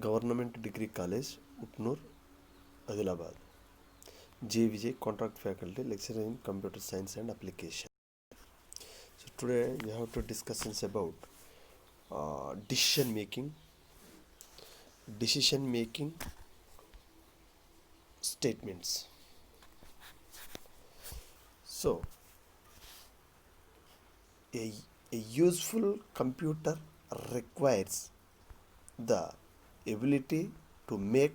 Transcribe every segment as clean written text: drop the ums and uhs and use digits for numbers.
Government Degree College, Utnur, Adilabad. J. Vijay, Contract Faculty, Lecturer in Computer Science and Application. So today we have to discussions about decision making statements. So a useful computer requires the ability to make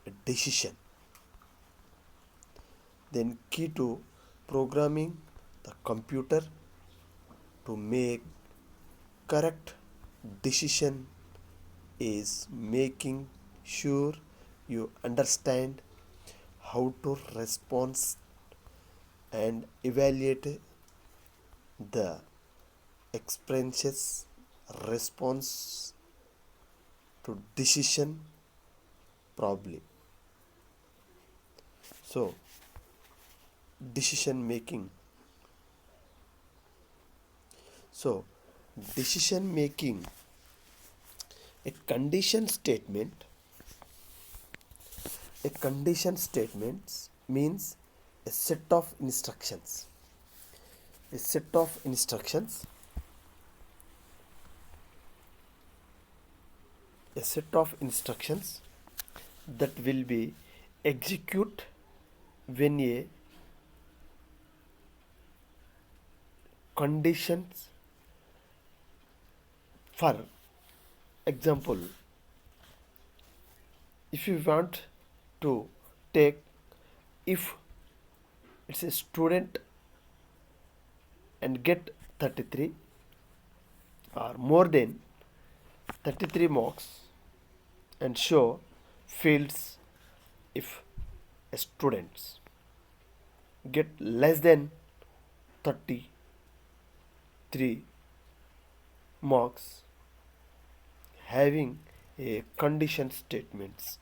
a decision. Then key to programming the computer to make correct decision is making sure you understand how to respond and evaluate the experiences response to decision probably. So decision making. So decision making, a condition statement. A condition statement means a set of instructions. A set of instructions. A set of instructions that will be execute when a conditions. For example, if you want to take, if it's a student and get 33 or more than 33 marks, and show fields if students get less than 33 marks, having a condition statements.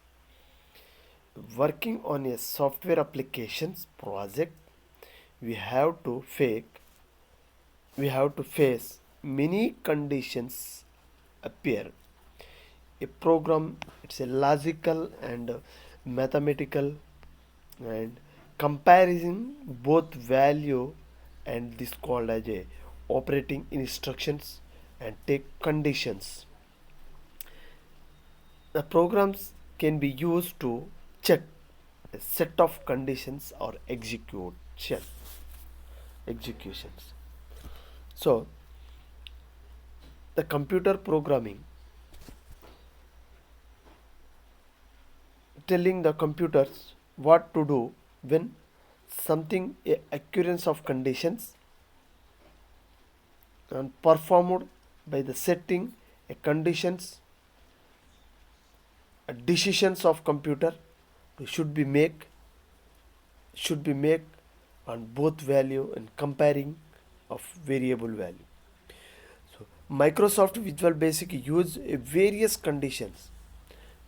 Working on a software applications project, we have to face many conditions appear. A program, it's a logical and mathematical and comparison both value, and this called as a operating instructions and take conditions. The programs can be used to check a set of conditions or executions. So the computer programming, telling the computers what to do when something a occurrence of conditions and performed by the setting a conditions, a decisions of computer should be make on both value and comparing of variable value. So Microsoft Visual Basic use various conditions.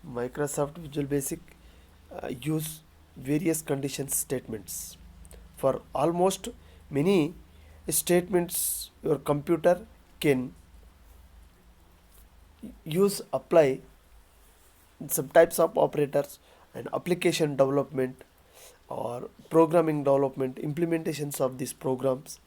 Microsoft Visual Basic use various condition statements. For almost many statements, your computer can apply some types of operators and application development or programming development, implementations of these programs,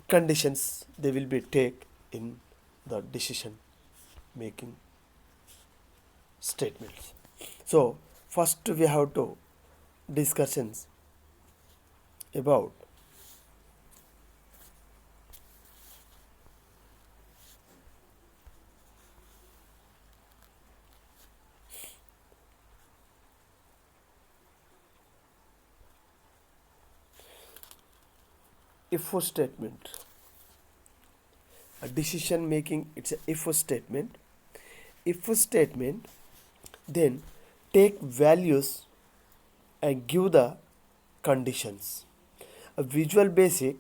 conditions they will be take in the decision making statements. So first we have to discussions about if statement. A decision making, it's a if statement. If statement, then take values and give the conditions. A Visual Basic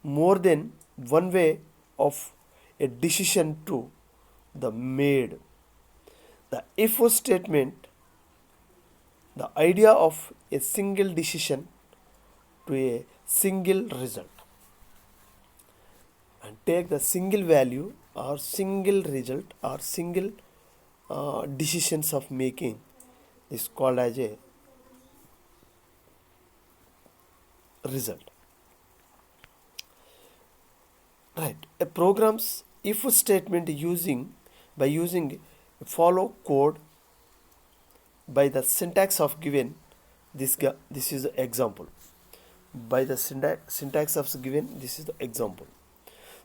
more than one way of a decision to the made. The if statement, the idea of a single decision to a single result, and take the single value or single result or single decisions of making is called as a result. Right. A program's if statement by using follow code by the syntax of given this is the example. By the syntax of given, this is the example.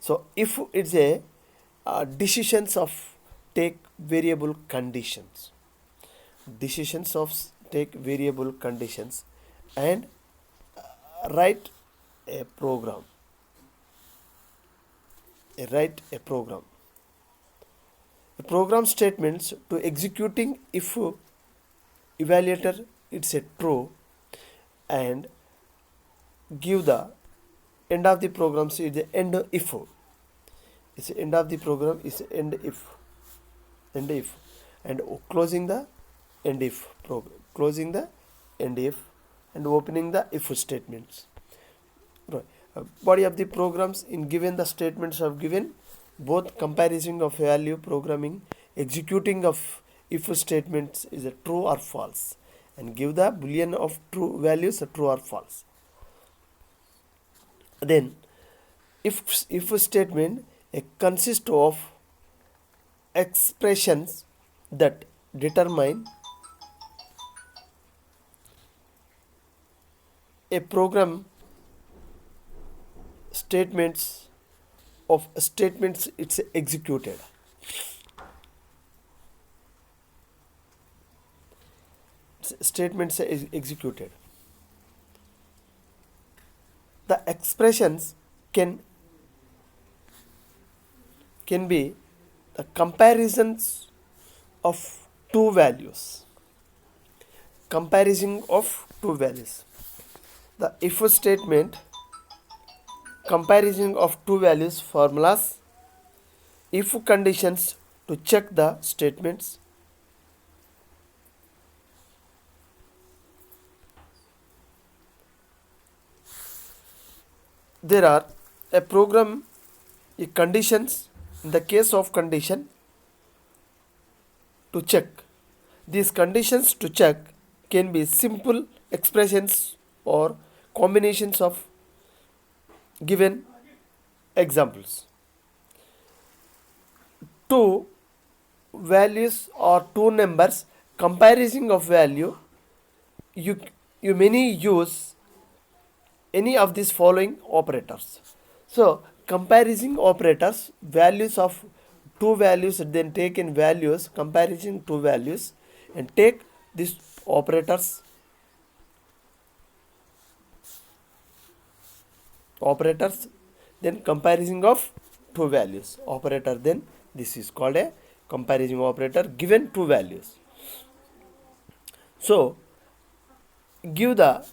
So if it's a decisions of take variable conditions, decisions of take variable conditions, and write a program. Write a program. A program statements to executing if evaluator it's a true, and give the end of the program is the end if. It's the end of the program is end if, and closing the end if program, closing the end if, and opening the if statements. Right. Body of the programs in given the statements of given, both comparison of value programming, executing of if statements is a true or false, and give the boolean of true values a true or false. Then if statement consists of expressions that determine a program statements it's executed. Statements is executed. The expressions can be the comparisons of two values. Comparison of two values. The if statement comparison of two values formulas, if conditions to check the statements, there are a program conditions. In the case of condition to check, these conditions to check can be simple expressions or combinations of given examples. Two values or two numbers comparison of value, you may use any of these following operators. So comparison operators, values of two values, then take in values, comparison two values, and take these operators then comparison of two values operator, then this is called a comparison operator given two values. So give the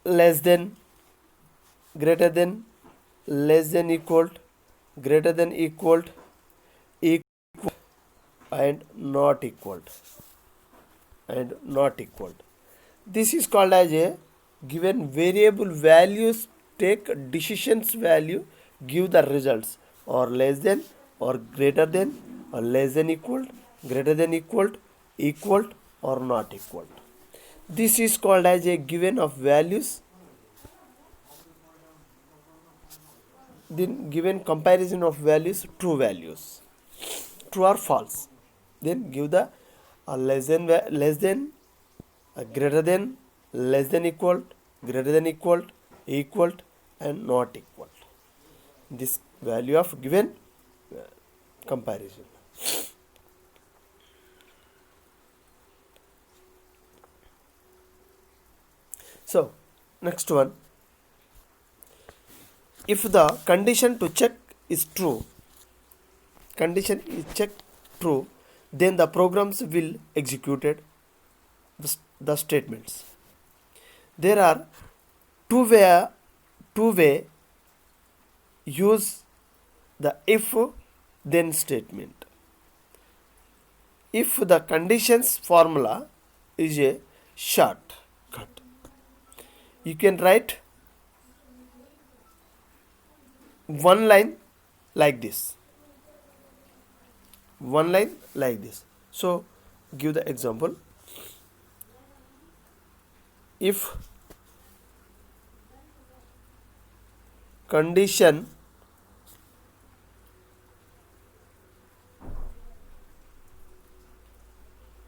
less than, greater than, less than equal, greater than equal, equal, and not equal, This is called as a given variable values, take decisions value, give the results, or less than, or greater than, or less than equal, greater than equal, or not equal. This is called as a given of values, then given comparison of values, true values, true or false, then give the less than, greater than, less than equal, greater than equal, and not equal. This value of given comparison. So next one, if the condition to check is true, condition is checked true, then the programs will executed the statements. There are two-way use the if then statement. If the conditions formula is a shortcut, you can write one line like this, one line like this. So give the example. If condition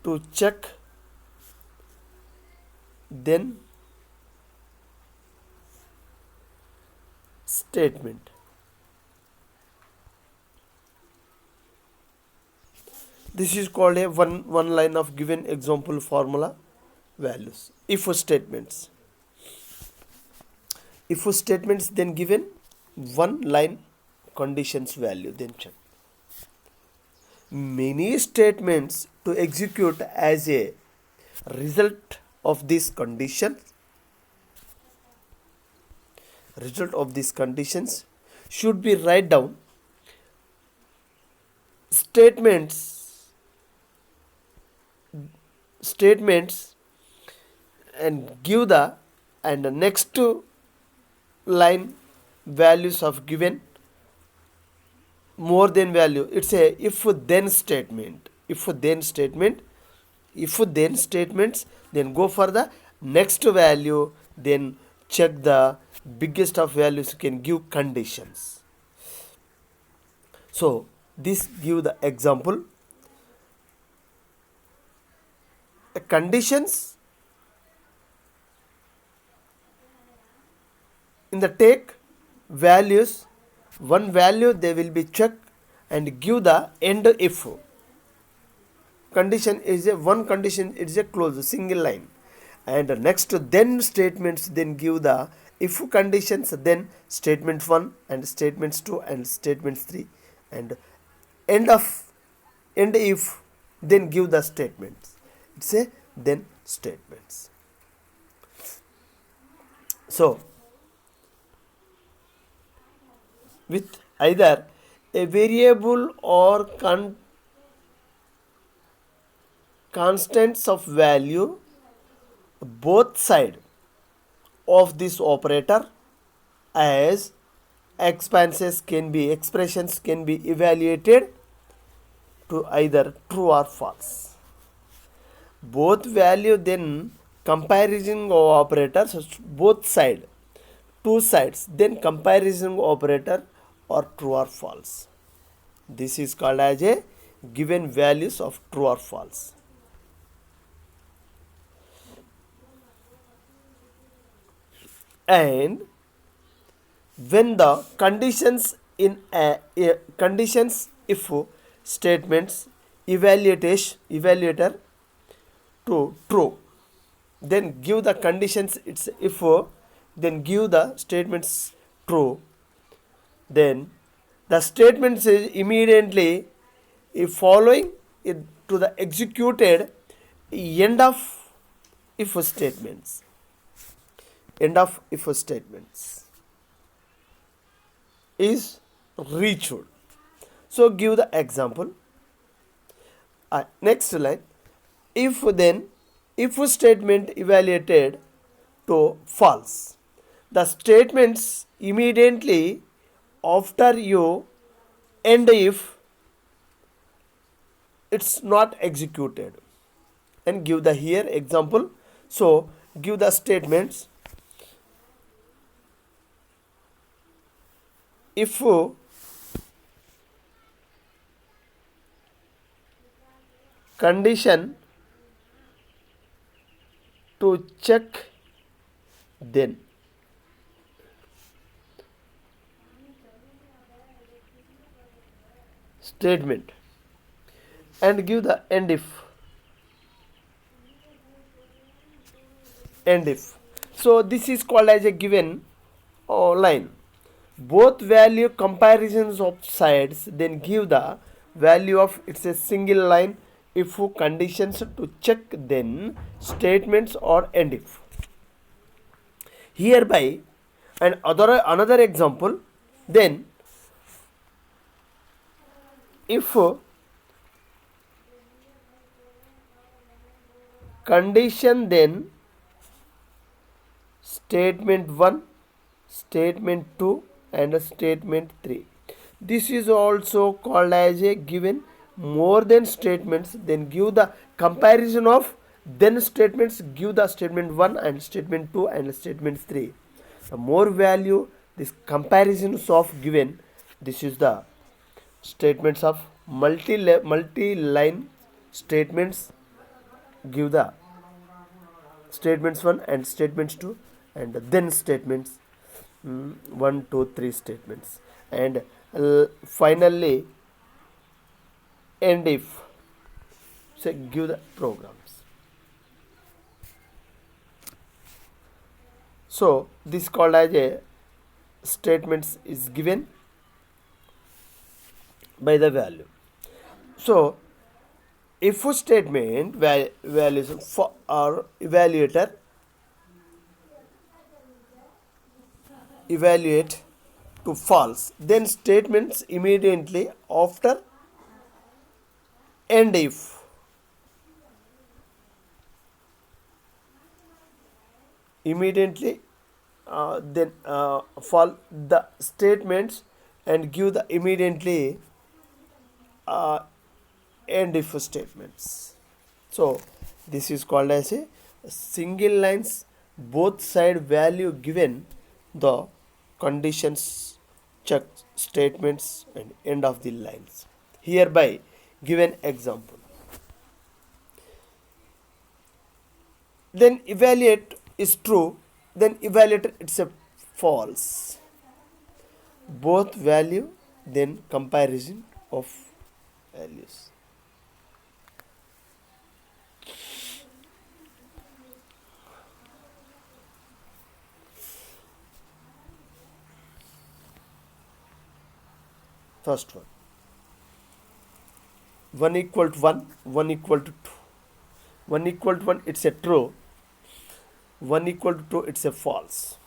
to check, then statement. This is called a one line of given example formula values. If statements. If statements, then given one line conditions value, then check. Many statements to execute as a result of this condition. Result of these conditions should be write down statements and give the and the next line values of given more than value. It's a if then statement. If then statements, then go for the next value, then check the biggest of values, you can give conditions. So this give the example. Conditions in the take values, one value they will be checked and give the end if. Condition is a one condition, it is a close single line, and next then statements, then give the if conditions, then statement 1 and statements 2 and statements 3, and end if, then give the statements. It's a then statements. So with either a variable or constants of value, both side of this operator as expressions can be evaluated to either true or false. Both value, then comparison operators, both side, two sides, then comparison operator or true or false. This is called as a given values of true or false. And when the conditions in conditions if statements evaluator to true, then give the conditions it's if, then give the statements true, then the statements is immediately if following it to the executed end of if statements. End of if statements is reached. So give the example. Next line. If then if statement evaluated to false, the statements immediately after you end if it's not executed, and give the here example. So give the statements. If condition to check, then statement, and give the end if. So this is called as a given line. Both value comparisons of sides, then give the value of it's a single line if conditions to check, then statements or end if. Hereby and another example, then if condition, then statement 1, statement 2 and a statement 3. This is also called as a given more than statements, then give the comparison of then statements, give the statement 1 and statement 2 and statement 3. The more value this comparisons of given, this is the statements of multi-line statements, give the statements 1 and statements 2 and then statements 1, 2, 3 statements, and finally end if, say give the programs. So this called as a statements is given by the value. So if statement values for our evaluator evaluate to false, then statements immediately after end if. Immediately then fall the statements and give the immediately end if statements. So this is called as a single lines both side value given the conditions check statements and end of the lines. Hereby given example. Then evaluate is true, then evaluate it's a false. Both value, then comparison of values. First one. 1 equal to 1, 1 equal to 2. 1 equal to 1, it's a true. 1 equal to 2, it's a false.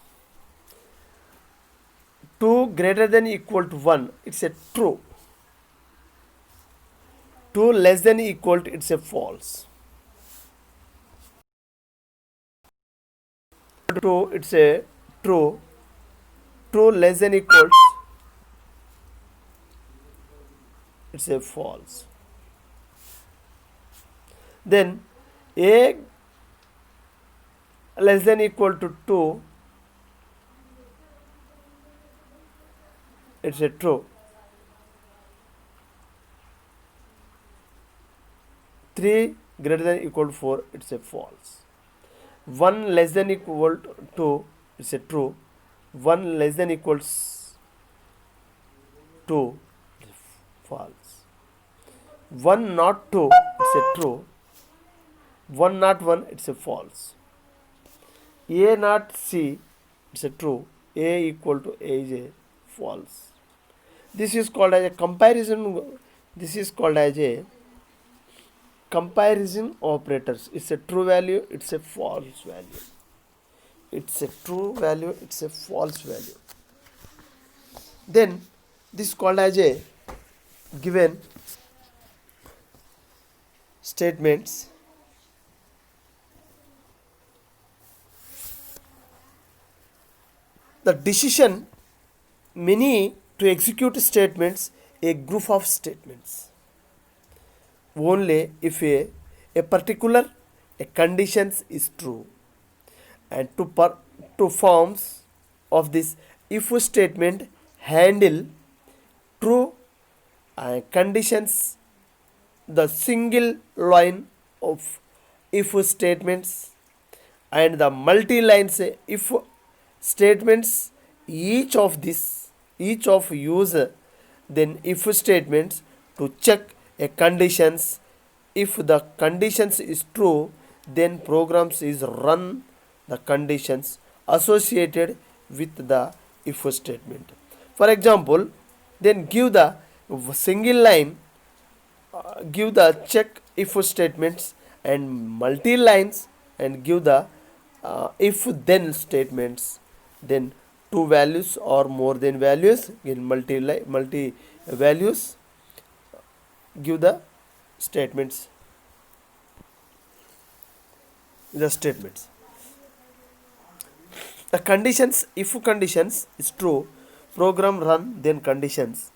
2 greater than equal to 1, it's a true. 2 less than equal to, it's a false. 2, it's a true. 2 less than equals, it's a false. Then a less than equal to 2, it's a true. 3 greater than equal to 4, it's a false. 1 less than equal to 2, it's a true. 1 less than equals 2, false. 1 not 2, it's a true. 1 not 1, it's a false. A not C, it's a true. A equal to A is a false. This is called as a comparison. This is called as a comparison operators. It's a true value, it's a false value. It's a true value, it's a false value. Then this is called as a given statements. The decision many to execute statements, a group of statements. Only if a particular a conditions is true, and two forms of this if statement handle true conditions, the single line of if statements and the multi lines if statements, each of use then if statements to check a conditions. If the conditions is true, then programs is run the conditions associated with the if statement. For example, then give the single line, give the check if statements and multi lines, and give the if then statements. Then two values or more than values in multi values, give the statements. The conditions, if conditions is true, program run then conditions.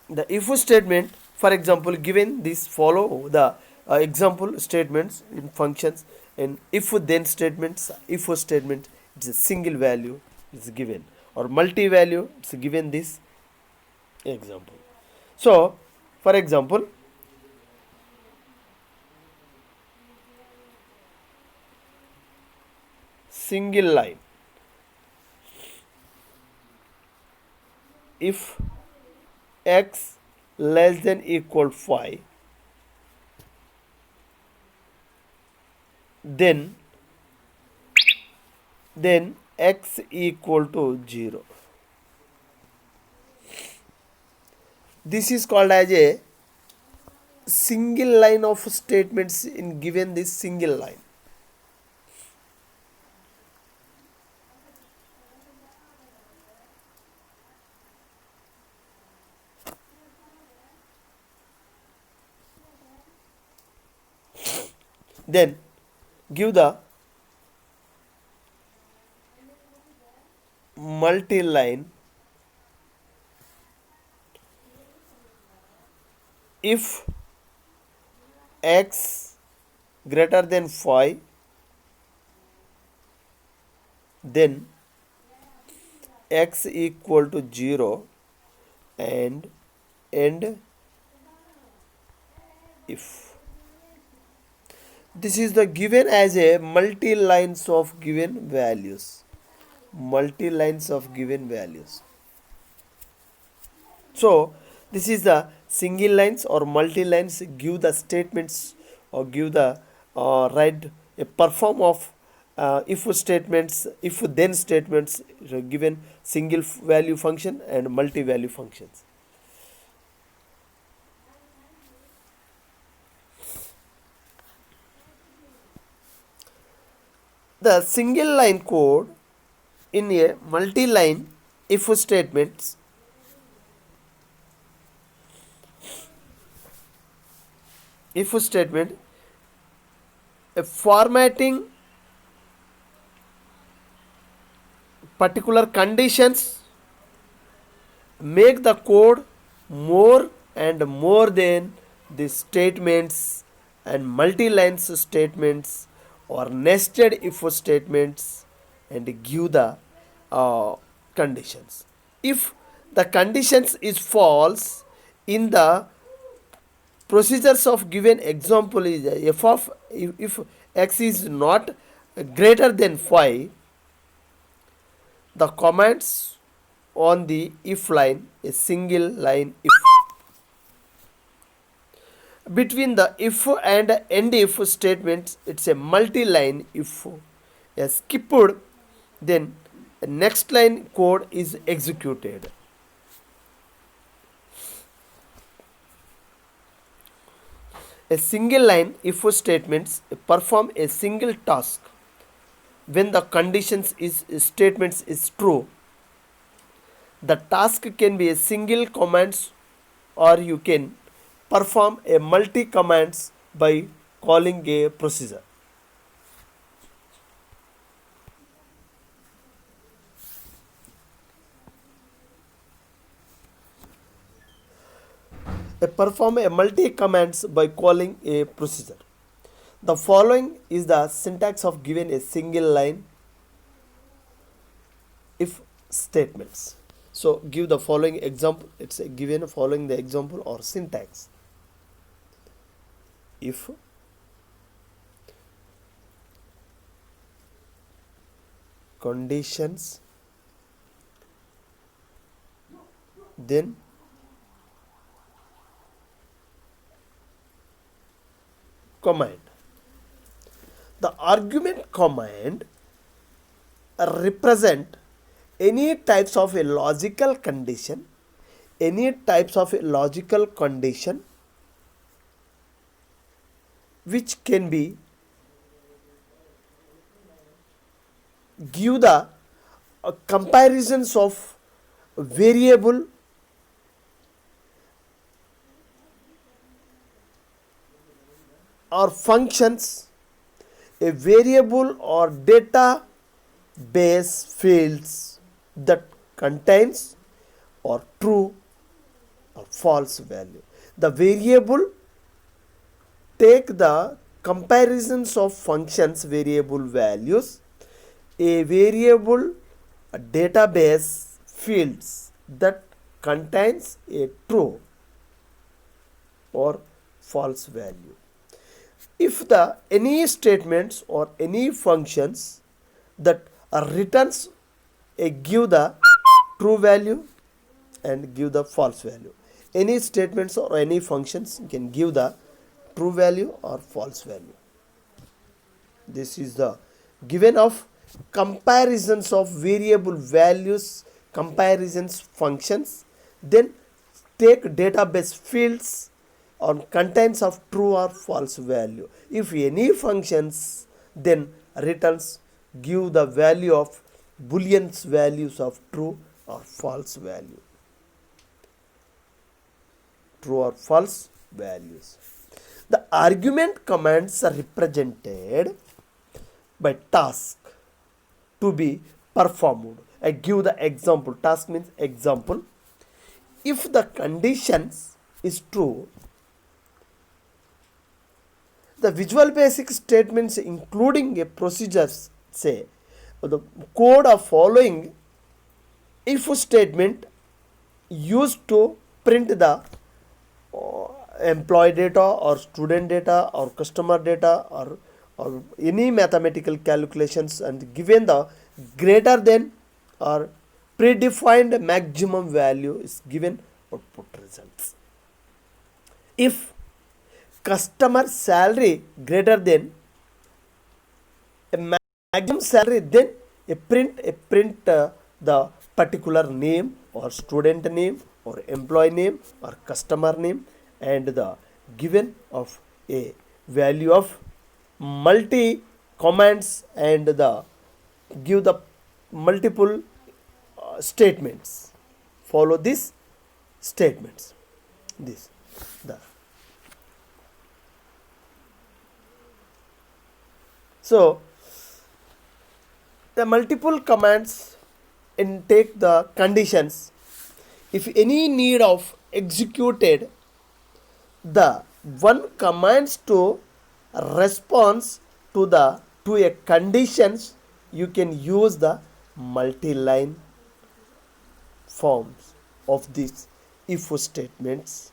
The if statement, for example, given this follow the example statements in functions, and if then statements, if statement it's a single value is given, or multi value it's given this example. So for example, single line, if x less than equal 5, then x equal to 0. This is called as a single line of statements in given this single line. Then give the multi-line if x greater than 5, then x equal to 0, and if. This is the given as a multi-lines of given values. Multi-lines of given values. So this is the single lines or multi-lines give the statements or give the right a perform of if statements, if then statements given single value function and multi-value functions. The single line code in a multi-line if statements a formatting particular conditions make the code more and more than the statements and multi-lines statements or nested if statements, and give the conditions. If the conditions is false in the procedures of given example is f of if x is not greater than 5, the comments on the if line a single line if. Between the if and end if statements it's a multi-line if. A skipped, then the next line code is executed. A single line if statements perform a single task when the conditions is statements is true. The task can be a single commands, or you can perform a multi commands by calling a procedure. Perform a multi commands by calling a procedure. The following is the syntax of given a single line if statements. So give the following example. It's a given following the example or syntax. If conditions, then command. The argument command represent any types of a logical condition, which can be give the comparisons of variable or functions, a variable or data base fields that contains or true or false value. The variable take the comparisons of functions variable values. A variable database fields that contains a true or false value. If the any statements or any functions that returns a give the true value and give the false value. Any statements or any functions can give the true value or false value. This is the given of comparisons of variable values, comparisons functions. Then take database fields on contains of true or false value. If any functions then returns give the value of boolean values of true or false value. True or false values. The argument commands are represented by task to be performed. I give the example. Task means example. If the conditions is true, the visual basic statements including a procedures say the code of following if statement used to print the employee data or student data or customer data or any mathematical calculations and given the greater than or predefined maximum value is given output results. If customer salary greater than a maximum salary, then a print the particular name or student name or employee name or customer name and the given of a value of multi commands and the give the multiple statements. Follow these statements. This the so the multiple commands and take the conditions. If any need of executed, the one commands to response to the to a conditions, you can use the multi-line forms of these if statements.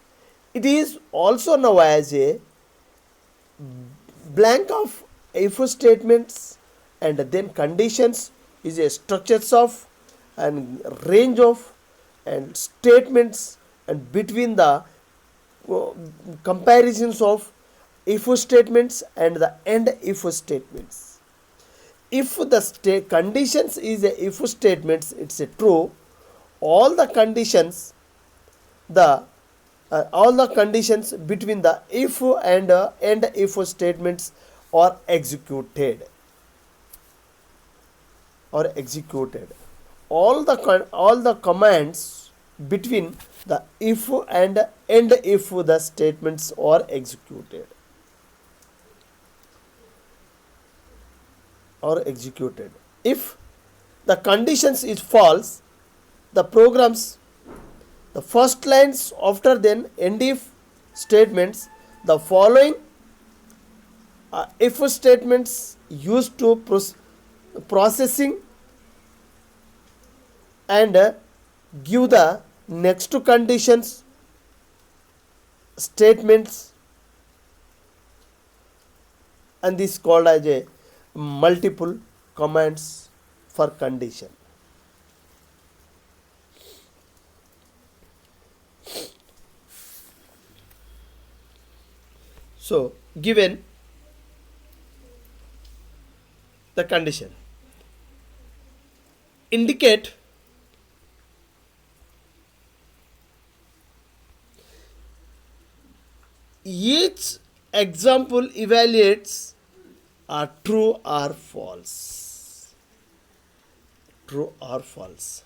It is also known as a blank of if statements and then conditions is a structures of and range of and statements and between the comparisons of if statements and the end if statements. If the conditions is a if statements, it's a true. All the conditions between the if and end if statements are executed. All the commands between the if and end if the statements are executed. If the conditions is false, the programs the first lines after then end if statements, the following if statements used to processing and give the next to conditions statements, and this is called as a multiple commands for condition. So given the condition indicate each example evaluates are true or false. True or false.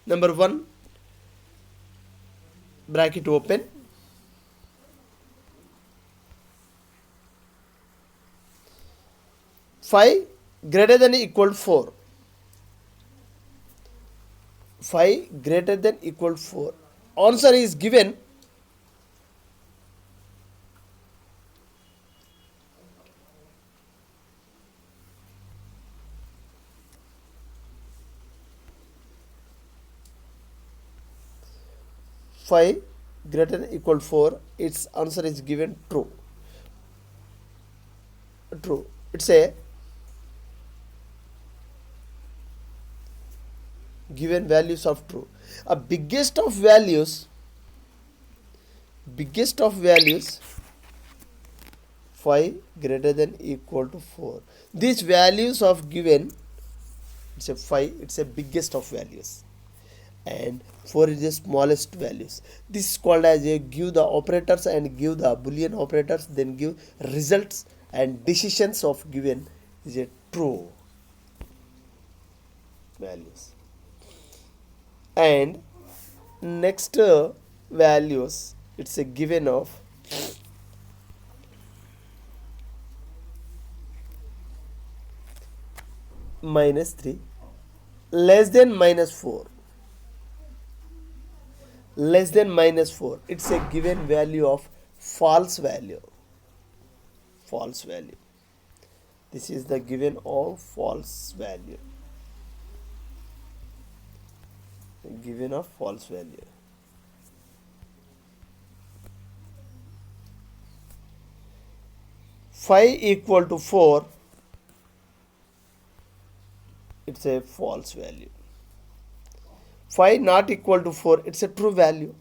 Number 1, bracket open. 5 greater than equal to 4. 5 greater than equal to 4. Answer is given 5 greater than equal to 4. Its answer is given true. True. It's a given values of true. A biggest of values 5 greater than equal to 4. These values of given, it's a 5, it's a biggest of values, and 4 is the smallest values. This is called as a give the operators and give the boolean operators, then give results and decisions of given is a true values. And next values, it's a given of -3 less than -4. Less than -4, it's a given value of false value. False value. This is the given of false value. Given of false value. Phi equal to 4, it's a false value. Phi not equal to 4, it's a true value.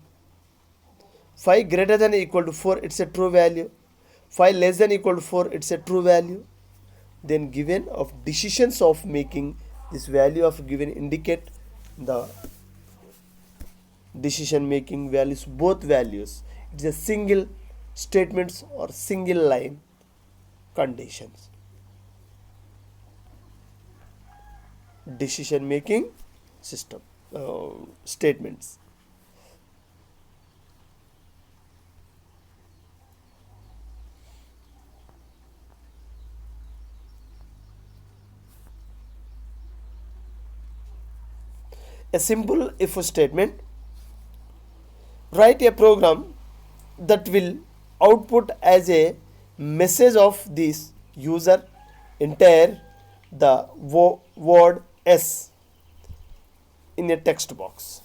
Phi greater than equal to 4, it's a true value. Phi less than equal to 4, it's a true value. Then given of decisions of making, this value of given indicate the decision making values, both values. It's a single statements or single line conditions. Decision making system statements. A simple if statement. Write a program that will output as a message of this user enter the word S in a text box.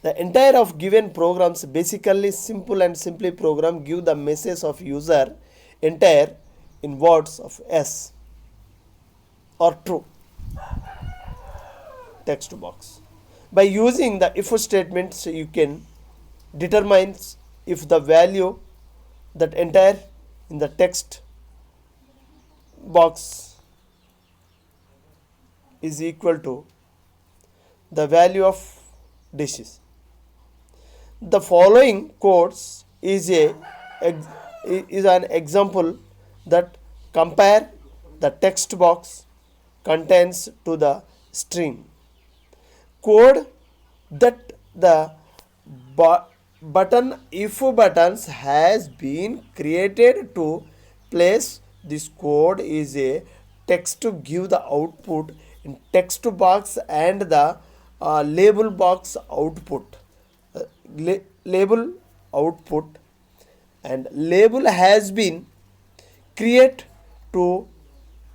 The entire of given programs basically simple and simply program give the message of user enter in words of S or true text box. By using the if statements, you can determine if the value that enter in the text box is equal to the value of dishes. The following codes is an example that compare the text box contents to the string. Code that the button if buttons has been created to place this code is a text to give the output in text box and the label box output. Label output and label has been created to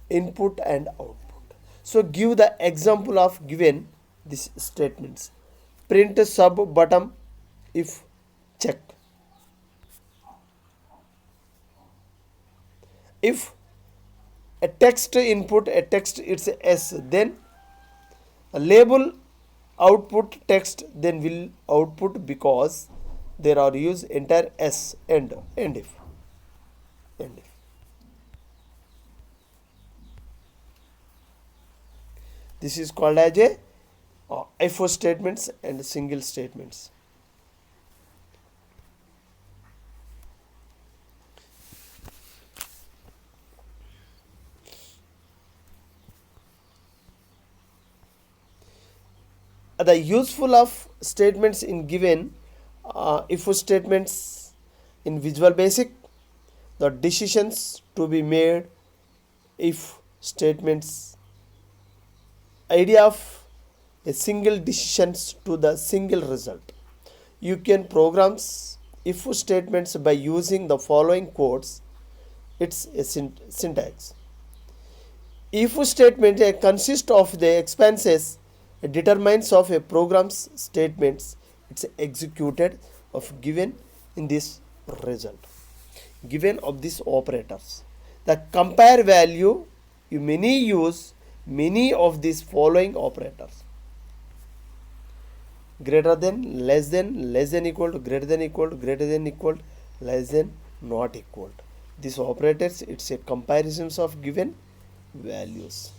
input and output. So give the example of given these statements. Print sub button if check. If a text input a text it's a S, then a label output text then will output because there are use entire S end if. This is called as a if statements and single statements. The useful of statements in given if statements in Visual Basic, the decisions to be made if statements, idea of a single decisions to the single result. You can program if statements by using the following codes. It's a syntax. If statement consists of the expenses determines of a program's statements, it's executed of given in this result, given of these operators. The compare value, you many use many of these following operators: greater than, less than equal to, greater than equal to, greater than equal to, less than, not equal to. These operators, it's a comparisons of given values.